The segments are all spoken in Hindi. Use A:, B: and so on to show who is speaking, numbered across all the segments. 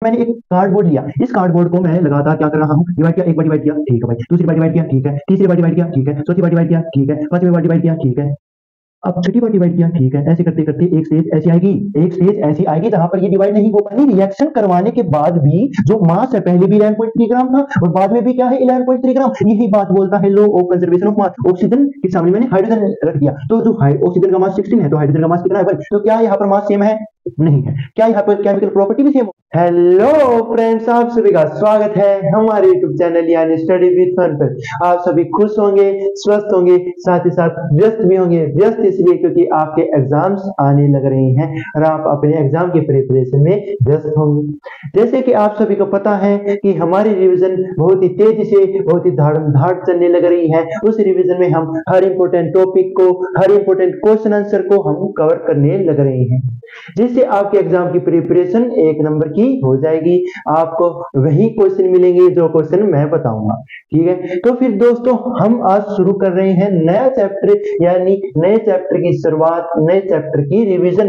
A: मैंने एक कार्डबोर्ड लिया, इस कार्डबोर्ड को मैं लगातार क्या कर रहा हूँ, डिवाइड किया, एक बार डिवाइड किया, ठीक है भाई, दूसरी बार डिवाइड किया, ठीक है, तीसरी बार डिवाइड किया, ठीक है, चौथी बार डिवाइड किया, ठीक है, पांचवी बार डिवाइड किया, ठीक है, अब छठी बार डिवाइड किया, ठीक है, ऐसे करते करते एक स्टेज ऐसी आएगी जहां पर ये डिवाइड नहीं हो पानी। रिएक्शन करवाने के बाद भी जो मास है, पहले भी 11.3 ग्राम था और बाद में भी क्या है 11.3 ग्राम। यही बात बोलता है law of conservation of mass. Oxygen के सामने मैंने हाइड्रोजन रख दिया, तो जो ऑक्सीजन का मास 16 है तो हाइड्रोजन का मास कितना है भाई? तो क्या यहाँ पर मास सेम है? नहीं है। क्या यहाँ पर केमिकल प्रॉपर्टी भी सेम हो? हेलो फ्रेंड्स, आप सभी का स्वागत है हमारे यूट्यूब चैनल यानी स्टडी विद फन पर। आप सभी खुश होंगे, स्वस्थ होंगे, साथ ही साथ व्यस्त भी होंगे। व्यस्त इसलिए क्योंकि आपके एग्जाम्स आने लग रहे हैं और आप अपने एग्जाम की प्रिपरेशन में व्यस्त होंगे। जैसे कि आप सभी को पता है कि हमारी रिवीजन बहुत ही तेजी से, बहुत ही धाड़ चलने लग रही है। उस रिवीजन में हम हर इंपॉर्टेंट टॉपिक को, हर इंपॉर्टेंट क्वेश्चन आंसर को हम कवर करने लग रहे हैं, जिससे आपके एग्जाम की प्रिपरेशन एक नंबर की हो जाएगी। आपको वही क्वेश्चन मिलेंगे जो क्वेश्चन मैं बताऊंगा, ठीक है। तो फिर दोस्तों, हम आज शुरू कर रहे हैं नया चैप्टर, यानी नए चैप्टर की शुरुआत, नए चैप्टर की revision,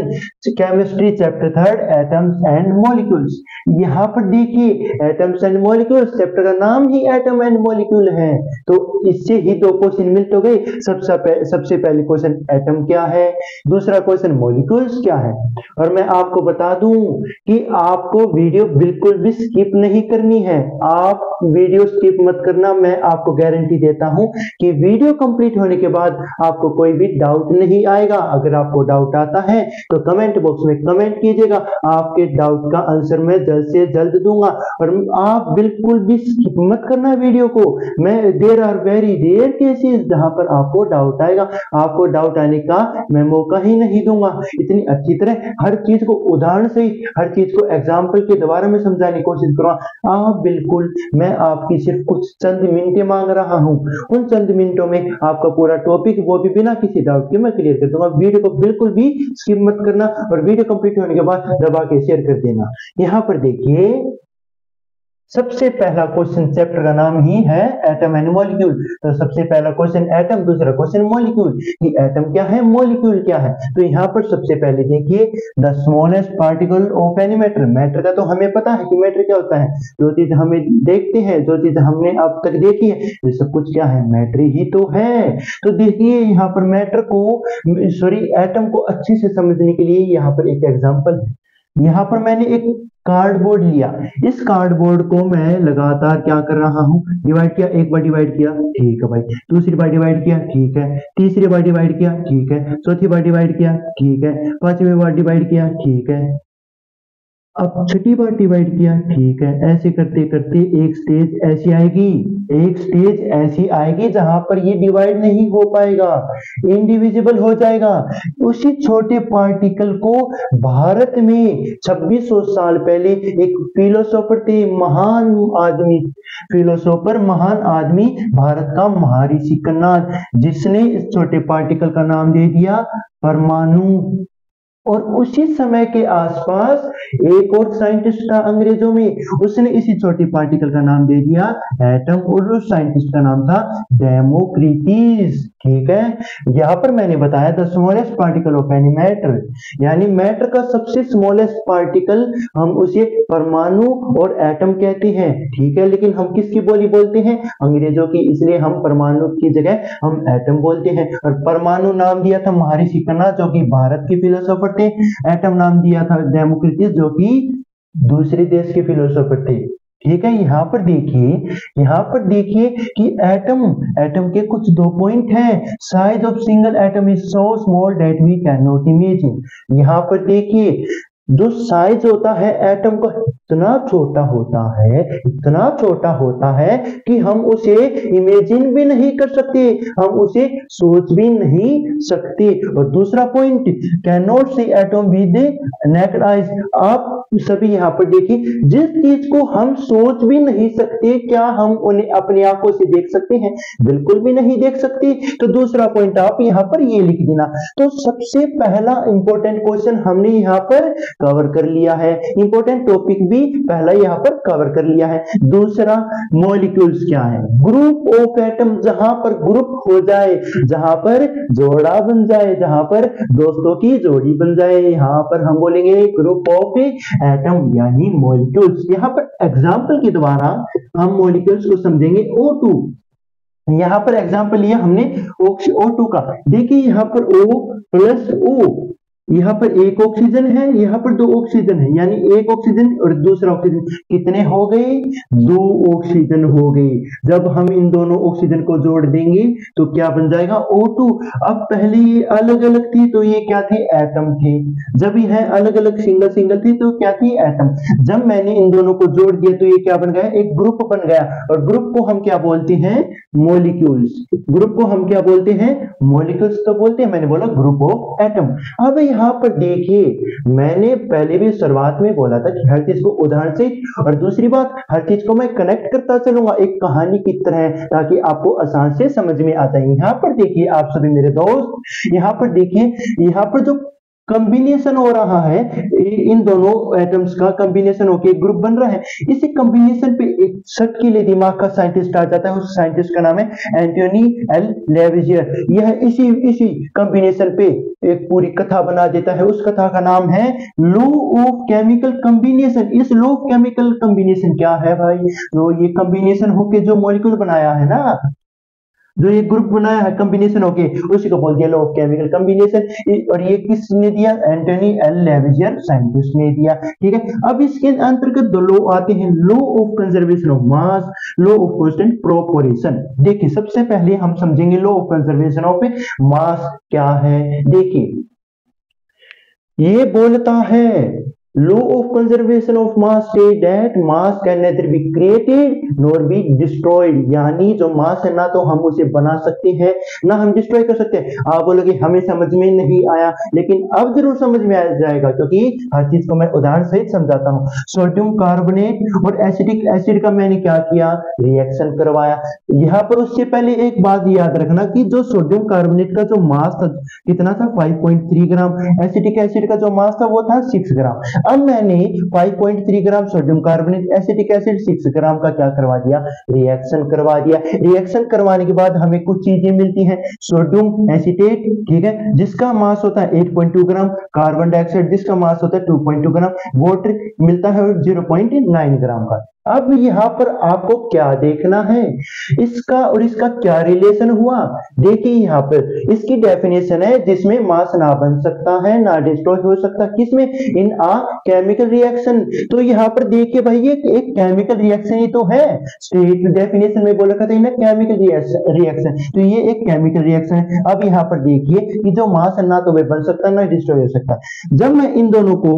A: chemistry chapter 3 atoms and molecules. यहाँ पर देखिए, एटम्स एंड मॉलिक्यूल्स, चैप्टर का नाम ही एटम एंड मॉलिक्यूल है, तो इससे ही दो क्वेश्चन मिल तो गए। सबसे पहले क्वेश्चन एटम क्या है, दूसरा क्वेश्चन मॉलिक्यूल्स क्या है। और मैं आपको बता दूं कि आपको वीडियो बिल्कुल भी स्किप नहीं करनी है। आप वीडियो स्किप मत करना, मैं आपको गारंटी देता हूं कि वीडियो कंप्लीट होने के बाद आपको कोई भी डाउट नहीं आएगा। अगर आपको डाउट आता है तो कमेंट बॉक्स में कमेंट कीजिएगा, आपके डाउट का आंसर मैं जल्द से जल्द दूंगा। और आप बिल्कुल भी स्किप मत करना वीडियो को। There are very rare cases जहां पर आपको डाउट आएगा, आपको डाउट आने का मैं मौका ही नहीं दूंगा। इतनी अच्छी तरह हर चीज को उदाहरण से, हर चीज को एग्जाम्पल के द्वारा में समझाने की कोशिश करूंगा। आप बिल्कुल, मैं आपकी सिर्फ कुछ चंद मिनटें मांग रहा हूं, उन चंद मिनटों में आपका पूरा टॉपिक, वो भी बिना किसी डाउट के मैं क्लियर कर दूंगा। वीडियो को बिल्कुल भी स्किप मत करना और वीडियो कंप्लीट होने के बाद दबा के शेयर कर देना। यहां पर देखिए, सबसे पहला क्वेश्चन, चैप्टर का नाम ही है एटम एंड मॉलिक्यूल। तो सबसे पहला क्वेश्चन एटम, दूसरा क्वेश्चन मॉलिक्यूल। कि एटम क्या है, मॉलिक्यूल क्या है। तो यहाँ पर सबसे पहले देखिए, the smallest particle of any matter. Matter का तो हमें पता है कि मैटर क्या होता है, जो चीज हमें देखते हैं, जो चीज हमने अब तक देखी है, ये सब कुछ क्या है, मैटर ही तो है। तो देखिए यहाँ पर मैटर को, सॉरी, एटम को अच्छे से समझने के लिए यहाँ पर एक एग्जाम्पल है। यहाँ पर मैंने एक कार्डबोर्ड लिया, इस कार्डबोर्ड को मैं लगातार क्या कर रहा हूँ, डिवाइड किया, एक बार डिवाइड किया, ठीक है भाई, दूसरी बार डिवाइड किया, ठीक है, तीसरी बार डिवाइड किया, ठीक है, चौथी बार डिवाइड किया, ठीक है, पांचवी बार डिवाइड किया, ठीक है, अब छठी बार डिवाइड किया, ठीक है। ऐसे करते करते एक स्टेज ऐसी आएगी जहां पर ये डिवाइड नहीं हो पाएगा, इंडिविजिबल हो जाएगा। उसी छोटे पार्टिकल को भारत में 2600 साल पहले एक फिलोसोफर थे, महान आदमी, भारत का महर्षि कन्नाद, जिसने इस छोटे पार्टिकल का नाम दे दिया परमाणु। और उसी समय के आसपास एक और साइंटिस्ट था अंग्रेजों में, उसने इसी छोटी पार्टिकल का नाम दे दिया एटम, और उस साइंटिस्ट का नाम था डेमोक्रिटस, ठीक है। यहां पर मैंने बताया the smallest particle of any matter, यानी मैटर का सबसे स्मॉलेस्ट पार्टिकल हम उसे परमाणु और एटम कहते हैं, ठीक है। लेकिन हम किसकी बोली बोलते हैं, अंग्रेजों की, इसलिए हम परमाणु की जगह हम एटम बोलते हैं। और परमाणु नाम दिया था महर्षि कन्नाद, जो कि भारत के फिलोसोफर थे। एटम नाम दिया था डेमोक्रिटस, जो कि दूसरे देश के फिलोसोफर थे, ठीक है। यहाँ पर देखिए कि एटम के कुछ दो पॉइंट हैं। Size of single atom is so small that we can not imagine. यहाँ पर देखिए, जो साइज होता है एटम का इतना छोटा होता है कि हम उसे इमेजिन भी नहीं कर सकते, हम उसे सोच भी नहीं सकते। और दूसरा point, can not see atom with naked eyes. आप सभी यहाँ पर देखिए, जिस चीज को हम सोच भी नहीं सकते, क्या हम उन्हें अपनी आंखों से देख सकते हैं? बिल्कुल भी नहीं देख सकते। तो दूसरा पॉइंट आप यहाँ पर ये लिख देना। तो सबसे पहला इंपॉर्टेंट क्वेश्चन हमने यहाँ पर कवर कर लिया है, इंपॉर्टेंट टॉपिक भी पहला यहाँ पर कवर कर लिया है। दूसरा मॉलिक्यूल्स क्या है, ग्रुप ऑफ एटम, जहां पर ग्रुप हो जाए, जहां पर जोड़ा बन जाए, जहां पर दोस्तों की जोड़ी बन जाए, यहां पर हम बोलेंगे ग्रुप ऑफ एटम यानी मॉलिक्यूल्स। यहां पर एग्जांपल के द्वारा हम मॉलिक्यूल्स को समझेंगे। O2 यहां पर एग्जांपल लिया हमने O2 का। देखिए यहां पर O प्लस O, यहाँ पर एक ऑक्सीजन है, यहाँ पर दो ऑक्सीजन है, यानी एक ऑक्सीजन और दूसरा ऑक्सीजन, कितने हो गए, दो ऑक्सीजन हो गए। जब हम इन दोनों ऑक्सीजन को जोड़ देंगे तो क्या बन जाएगा, O2। अब पहले ये अलग अलग थी तो ये क्या थी, एटम थे। जब ये अलग अलग सिंगल सिंगल थी तो क्या थी, एटम। जब मैंने इन दोनों को जोड़ दिया तो ये क्या बन गया, एक ग्रुप बन गया। और ग्रुप को हम क्या बोलते हैं, मॉलिक्यूल्स। ग्रुप को हम क्या बोलते हैं, मॉलिक्यूल्स तो बोलते हैं, मैंने बोला ग्रुप ऑफ एटम। अब यहाँ पर देखिए मैंने पहले भी शुरुआत में बोला था कि हर चीज को उदाहरण से, और दूसरी बात हर चीज को मैं कनेक्ट करता चलूंगा एक कहानी की तरह, ताकि आपको आसान से समझ में आता है। यहाँ पर देखिए आप सभी मेरे दोस्त, यहाँ पर देखिए, यहाँ पर जो कॉम्बिनेशन हो रहा है, इन दोनों एटम्स का कॉम्बिनेशन होकर एक ग्रुप बन रहा है। इसी कॉम्बिनेशन पे एक सट के लिए दिमाग का साइंटिस्ट आ जाता है, उस साइंटिस्ट का नाम है एंटोनी एल लेविजियर। यह इसी कॉम्बिनेशन पे एक पूरी कथा बना देता है। उस कथा का नाम है लॉ ऑफ केमिकल कॉम्बिनेशन। इस लॉ ऑफ केमिकल कॉम्बिनेशन क्या है भाई, तो ये कॉम्बिनेशन होके जो मॉलिक्यूल बनाया है ना, जो ये ग्रुप बनाया है कॉम्बिनेशन होके, उसी को बोल दिया लॉ ऑफ केमिकल कॉम्बिनेशन। और ये किसने दिया, एंटोनी एल लेविजियर साइंटिस्ट ने दिया। ठीक है, अब इसके अंतर्गत दो लॉ आते हैं, law of conservation of mass, law of constant proportion. देखिए सबसे पहले हम समझेंगे law of conservation of mass क्या है। देखिए ये बोलता है law of conservation of mass say that mass can nether be created nor be destroyed, यानी जो मास है ना तो हम उसे बना सकते हैं ना हम डिस्ट्रॉय कर सकते हैं। आप बोलोगे हमें समझ में नहीं आया, लेकिन अब जरूर समझ में आ जाएगा, क्योंकि हर चीज को मैं उदाहरण सहित समझाता हूँ। सोडियम कार्बोनेट और एसिटिक एसिड का मैंने क्या किया, रिएक्शन करवाया। यहाँ पर उससे पहले एक बात याद रखना कि जो सोडियम कार्बोनेट का जो मास था कितना था, 5.3 ग्राम। एसिटिक एसिड का जो मास था वो था 6 ग्राम। अब मैंने 5.3 gram sodium carbonate acetic acid 6 ग्राम का क्या करवा दिया, रिएक्शन करवा दिया। रिएक्शन करवाने के बाद हमें कुछ चीजें मिलती हैं, सोडियम एसीटेट, ठीक है, जिसका मास होता है 8.2 ग्राम, कार्बन डाइऑक्साइड जिसका मास होता है 2.2 ग्राम, वाटर मिलता है 0.9 ग्राम का। अब यहाँ पर आपको क्या देखना है, इसका और इसका क्या रिलेशन हुआ। देखिए यहाँ पर इसकी डेफिनेशन है जिसमें मास ना बन सकता है ना डिस्ट्रॉय हो सकता, किसमें, इन आ केमिकल रिएक्शन। तो यहाँ पर देखिए भाई ये एक केमिकल रिएक्शन ही तो है, स्टेट डेफिनेशन में बोला था ना केमिकल रिएक्शन, तो ये एक केमिकल रिएक्शन है। अब यहाँ पर देखिए कि जो मास है ना तो वे बन सकता ना डिस्ट्रॉय हो सकता। जब मैं इन दोनों को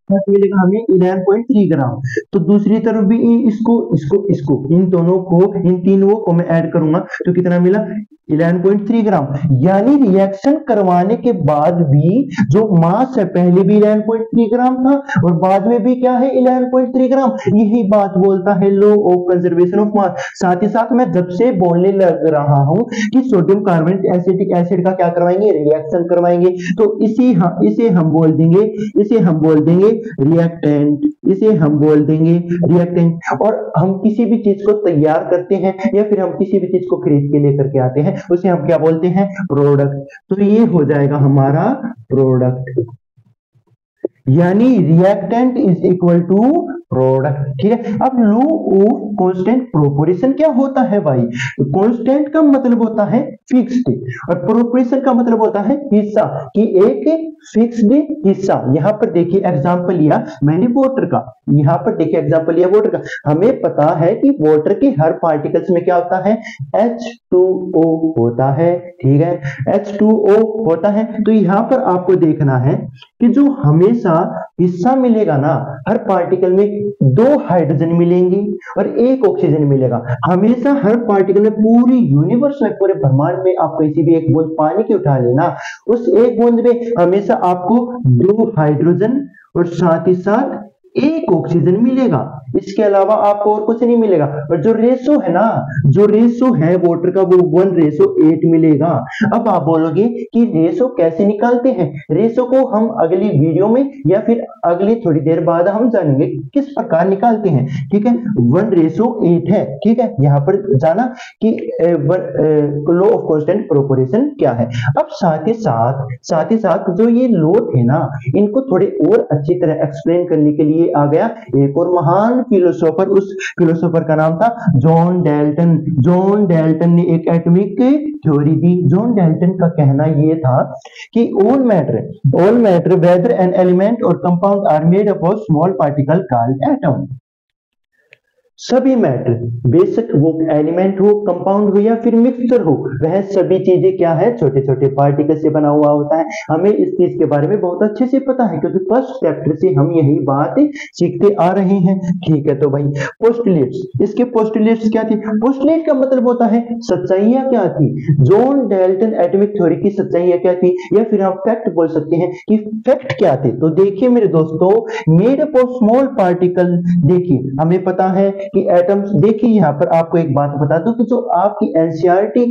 A: मिलेगा हमें 11.3 ग्राम, तो दूसरी तरफ भी इसको इन दोनों को, इन तीनों को मैं ऐड करूंगा तो कितना मिला, 11.3 ग्राम। यानी रिएक्शन करवाने के बाद भी जो मास है पहले भी 11.3 ग्राम था और बाद में भी क्या है 11.3 ग्राम। यही बात बोलता है law of conservation of mass. साथ ही साथ मैं जब से बोलने लग रहा हूं कि सोडियम कार्बोनेट एसिटिक एसिड का क्या करवाएंगे, रिएक्शन करवाएंगे, तो इसे हम बोल देंगे रिएक्टेंट, इसे हम बोल देंगे रिएक्टेंट। और हम किसी भी चीज को तैयार करते हैं या फिर हम किसी भी चीज को खरीद के लेकर के आते हैं उसे हम क्या बोलते हैं, प्रोडक्ट। तो ये हो जाएगा हमारा प्रोडक्ट, यानी reactant is equal to product. ठीक है, अब लॉ ऑफ कांस्टेंट प्रोपोर्शन क्या होता है भाई, कांस्टेंट का मतलब होता है फिक्स्ड और प्रोपोर्शन का मतलब होता है हिस्सा, कि एक फिक्स्ड हिस्सा। यहां पर देखिए एग्जांपल लिया मैंने वाटर का, यहां पर देखिए एग्जांपल लिया वाटर का। हमें पता है कि वाटर के हर पार्टिकल्स में क्या होता है, H2O होता है। ठीक है, H2O होता है। तो यहां पर आपको देखना है कि जो हमेशा हिस्सा मिलेगा ना, हर पार्टिकल में 2 हाइड्रोजन मिलेंगे और 1 ऑक्सीजन मिलेगा। हमेशा हर पार्टिकल में, पूरी यूनिवर्स में, पूरे ब्रह्मांड में आप किसी भी एक बूंद पानी की उठा लेना, उस एक बूंद में हमेशा आपको 2 हाइड्रोजन और साथ ही साथ 1 ऑक्सीजन मिलेगा। इसके अलावा आपको और कुछ नहीं मिलेगा। और जो रेशो है ना, जो रेशो है वाटर का वो 1:8 मिलेगा। अब आप बोलोगे कि रेशो कैसे निकालते हैं, रेशो को हम अगली वीडियो में या फिर अगली थोड़ी देर बाद हम जानेंगे किस प्रकार निकालते हैं। ठीक है, 1:8 है। ठीक है, यहाँ पर जाना कि लॉ ऑफ कांस्टेंट प्रोपोर्शन क्या है। अब साथ ही साथ जो ये लॉ थे ना, इनको थोड़े और अच्छी तरह एक्सप्लेन करने के लिए आ गया एक और महान फिलोसोफर। उस फिलोसोफर का नाम था जॉन डाल्टन। जॉन डाल्टन ने एक एटॉमिक थ्योरी दी। जॉन डाल्टन का कहना यह था कि all matter whether an element और compound are made up of small particle called atom. सभी मैटर, बेशक वो एलिमेंट हो, कंपाउंड हो या फिर मिक्सचर हो, वह सभी चीजें क्या है, छोटे छोटे पार्टिकल से बना हुआ होता है। हमें इस चीज के बारे में बहुत अच्छे से पता है क्योंकि फर्स्ट चैप्टर से हम यही बात सीखते आ रहे हैं। ठीक है, तो भाई पोस्टुलेट्स, इसके पोस्टुलेट्स क्या थी? पोस्टुलेट का मतलब होता है सच्चाइयां क्या थी। जॉन डाल्टन एटॉमिक थ्योरी की सच्चाइयां क्या थी, या फिर आप फैक्ट बोल सकते हैं कि फैक्ट क्या थे। तो देखिए मेरे दोस्तों, made up of small particle, देखिए हमें पता है कि एटम्स, देखिए यहाँ पर आपको एक बात बता दूं कि जो आपकी एनसीईआरटी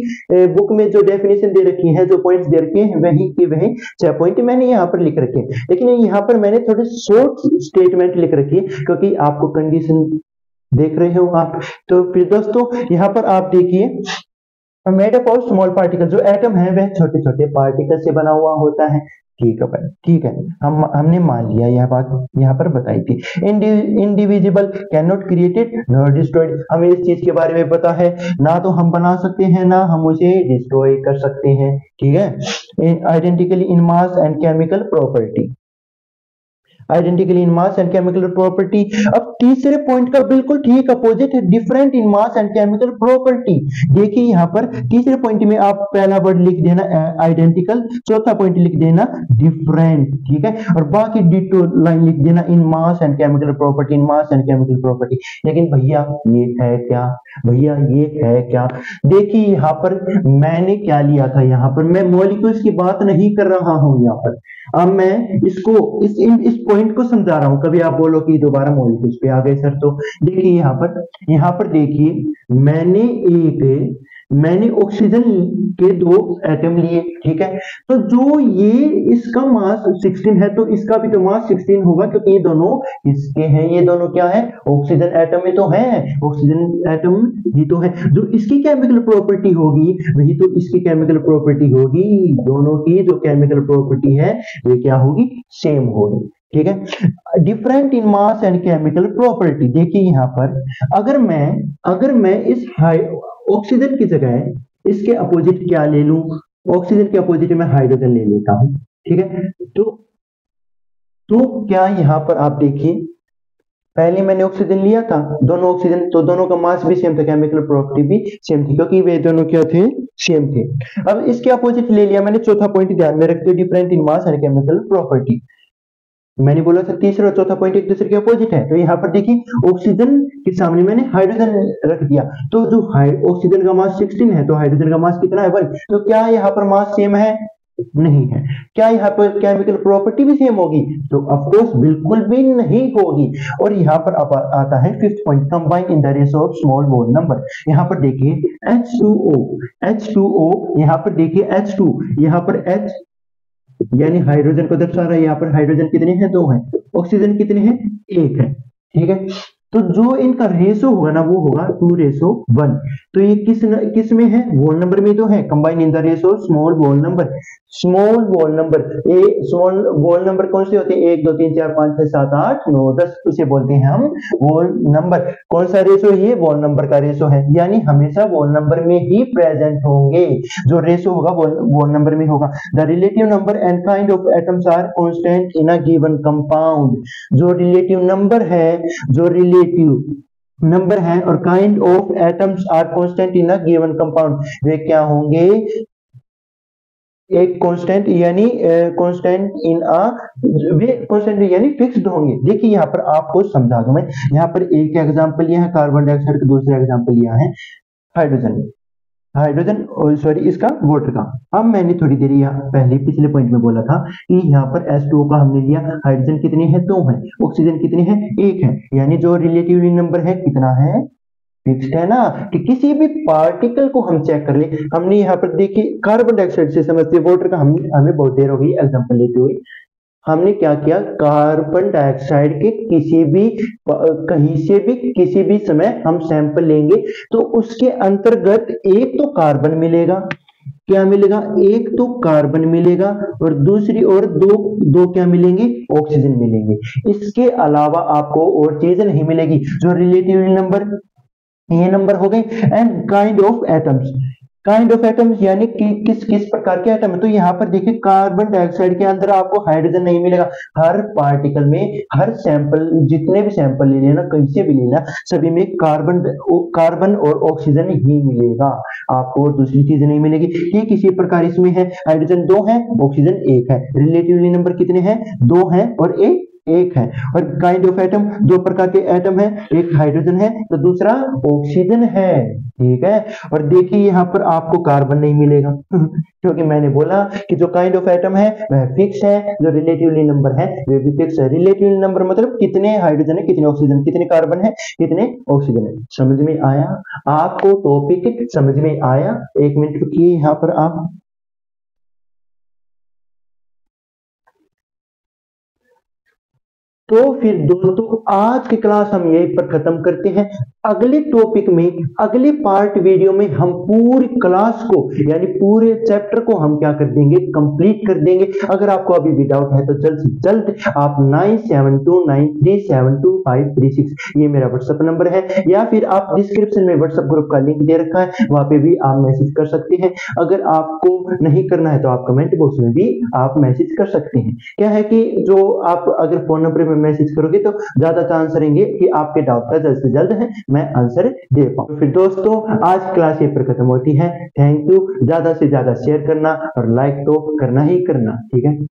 A: बुक में जो डेफिनेशन दे रखी है, जो पॉइंट्स दे रखे हैं, वही के वही 6 पॉइंट मैंने यहाँ पर लिख रखे हैं। लेकिन यहाँ पर मैंने थोड़े शॉर्ट स्टेटमेंट लिख रखी है क्योंकि आपको कंडीशन देख रहे हो आप। तो फिर दोस्तों यहाँ पर आप देखिए, made up of small particle, जो एटम है वह छोटे छोटे पार्टिकल से बना हुआ होता है। ठीक है भाई, ठीक है, हमने मान लिया, यह बात यहाँ पर बताई थी। Indivisible, can not created not destroyed, हमें इस चीज के बारे में पता है, ना तो हम बना सकते हैं ना हम उसे डिस्ट्रॉय कर सकते हैं। ठीक है, identically in mass and chemical property, identically in mass and chemical property. अब तीसरे पॉइंट का बिल्कुल ठीक अपोजिट है, different in mass and chemical property. देखिए यहाँ पर तीसरे पॉइंट में आप पहला वर्ड लिख देना आइडेंटिकल, चौथा पॉइंट लिख देना डिफरेंट। ठीक है, और बाकी डिटो लाइन लिख देना in mass and chemical property, in mass and chemical property. लेकिन भैया ये है क्या, भैया ये है क्या? देखिए यहाँ पर मैंने क्या लिया था, यहाँ पर मैं मॉलिक्यूल्स की बात नहीं कर रहा हूं यहाँ पर। अब मैं इसको इस पॉइंट को समझा रहा हूं। कभी आप बोलो कि दोबारा मॉलिक्यूल्स पे आ गए सर, तो देखिए यहाँ पर देखिए मैंने ऑक्सीजन के 2 एटम लिए। ठीक है, तो जो ये इसका मास 16 है तो इसका भी तो मास 16 होगा क्योंकि ये दोनों इसके हैं। ये दोनों क्या है, ऑक्सीजन एटम में तो है, ऑक्सीजन एटम ही तो है। जो इसकी केमिकल प्रॉपर्टी होगी वही तो इसकी केमिकल प्रॉपर्टी होगी। दोनों की जो केमिकल प्रॉपर्टी है ये क्या होगी, सेम होगी। ठीक है, different in mass and chemical property. देखिए यहाँ पर अगर मैं इस ऑक्सीजन की जगह इसके अपोजिट क्या ले लूं, ऑक्सीजन के अपोजिट में हाइड्रोजन ले लेता हूं। ठीक है, तो क्या यहाँ पर आप देखिए, पहले मैंने ऑक्सीजन लिया था, दोनों ऑक्सीजन, तो दोनों का मास भी सेम था, केमिकल प्रॉपर्टी भी सेम थी क्योंकि वे दोनों क्या थे, सेम थे। अब इसके अपोजिट ले लिया मैंने, चौथा पॉइंट ध्यान में रखते, different in mass and chemical property. मैंने बोला था तीसरा और चौथा पॉइंट एक दूसरे के अपोजिट है, तो यहाँ पर देखिए ऑक्सीजन के सामने मैंने हाइड्रोजन रख दिया, तो जो ऑक्सीजन का मास 16 है तो हाइड्रोजन का मास कितना है 1। तो क्या यहाँ पर मास सेम है? नहीं है। क्या यहाँ पर केमिकल प्रॉपर्टी भी सेम होगी? तो ऑफ कोर्स बिल्कुल भी नहीं होगी। और यहाँ पर अब आता है 5th point, combine in the ratio of small whole number. यहाँ पर देखिए H2O, यहाँ पर देखिए H2, यहाँ पर H यानी हाइड्रोजन को दर्शा रहा है। यहाँ पर हाइड्रोजन कितने हैं, 2 हैं, ऑक्सीजन कितने हैं, 1 है। ठीक है, तो जो इनका रेशो होगा ना वो होगा 2:1। तो ये किस में है, वोल नंबर में तो है, combine in the ratio small whole number. Small whole number, small whole number कौन से होते हैं, 1 2 3 4 5 6 7 8 9 10, उसे बोलते हैं हम वोल नंबर। कौन सा रेशो है, ये वोल नंबर का रेशो है, यानी हमेशा वोल नंबर में ही प्रेजेंट होंगे। जो रेशो होगा वोल नंबर में होगा। The relative number and kind of atoms are constant in a given compound. जो रिलेटिव नंबर है और kind of atoms are constant in a given compound, वे क्या होंगे, एक कांस्टेंट यानी कांस्टेंट इन अ, वे कांस्टेंट यानी फिक्स्ड होंगे। देखिए यहाँ पर आपको समझा दूं मैं, यहाँ पर एक एग्जांपल लिया है कार्बन डाइऑक्साइड का, दूसरा एग्जांपल लिया है हाइड्रोजन। हाइड्रोजन और सॉरी इसका वाटर का। अब मैंने थोड़ी देर यहाँ पहले पिछले पॉइंट में बोला था कि यहाँ पर H2O का हमने लिया, हाइड्रोजन कितने हैं 2 हैं, ऑक्सीजन कितने हैं 1 है, यानी जो रिलेटिवली नंबर है कितना है फिक्स्ड है ना। कि किसी भी पार्टिकल को हम चेक कर ले, हमने यहाँ पर देखिए कार्बन डाइऑक्साइड से समझते वाटर का हमें बहुत देर हो गई एग्जांपल लेते हुए। हमने क्या किया, कार्बन डाइऑक्साइड के किसी भी कहीं से भी किसी भी समय हम सैंपल लेंगे तो उसके अंतर्गत एक तो कार्बन मिलेगा, क्या मिलेगा, एक तो कार्बन मिलेगा और दूसरी ओर दो दो क्या मिलेंगे, ऑक्सीजन मिलेंगे। इसके अलावा आपको और चीज नहीं मिलेगी। जो रिलेटिव नंबर, ये नंबर हो गए। एंड काइंड ऑफ एटम्स यानी कि किस किस प्रकार के एटम है। तो यहाँ पर देखिए कार्बन डाइऑक्साइड के अंदर आपको हाइड्रोजन नहीं मिलेगा। हर पार्टिकल में, हर सैंपल, जितने भी सैंपल ले लेना, कहीं से भी लेना, सभी में कार्बन और ऑक्सीजन ही मिलेगा, आपको और दूसरी चीज नहीं मिलेगी। ठीक इसी प्रकार इसमें है, हाइड्रोजन 2 है, ऑक्सीजन 1 है, रिलेटिवली नंबर कितने हैं 2 है और एक है। और काइंड ऑफ एटम, 2 प्रकार के एटम है, एक हाइड्रोजन है तो दूसरा ऑक्सीजन है, ठीक है। और देखिए यहाँ पर आपको कार्बन नहीं मिलेगा क्योंकि मैंने बोला कि जो काइंड ऑफ एटम है वह फिक्स है, जो रिलेटिवली नंबर है वे भी फिक्स है। रिलेटिवली नंबर मतलब कितने हाइड्रोजन है, कितने ऑक्सीजन, कितने कार्बन है, कितने ऑक्सीजन है। समझ में आया आपको, टॉपिक समझ में आया। 1 मिनट रुकिए यहाँ पर आप। तो फिर दोस्तों आज की क्लास हम यहीं पर खत्म करते हैं। अगले टॉपिक में, अगले पार्ट वीडियो में हम पूरी क्लास को यानी पूरे चैप्टर को हम क्या कर देंगे, कंप्लीट कर देंगे। अगर आपको अभी भी डाउट है तो जल्द से जल्द आप 9729372536 ये मेरा व्हाट्सएप नंबर है, या फिर आप डिस्क्रिप्शन में व्हाट्सएप ग्रुप का लिंक दे रखा है, वहां पे भी आप मैसेज कर सकते हैं। अगर आपको नहीं करना है तो आप कमेंट बॉक्स में भी आप मैसेज कर सकते हैं। क्या है कि जो आप अगर फोन नंबर पे मैसेज करोगे तो ज्यादा चांस रहेंगे कि आपके डाउट का जल्द से जल्द है मैं आंसर दे पाऊं। फिर दोस्तों आज क्लास ये पर खत्म होती है। Thank you. ज्यादा से ज्यादा शेयर करना और लाइक तो करना ही करना, ठीक है।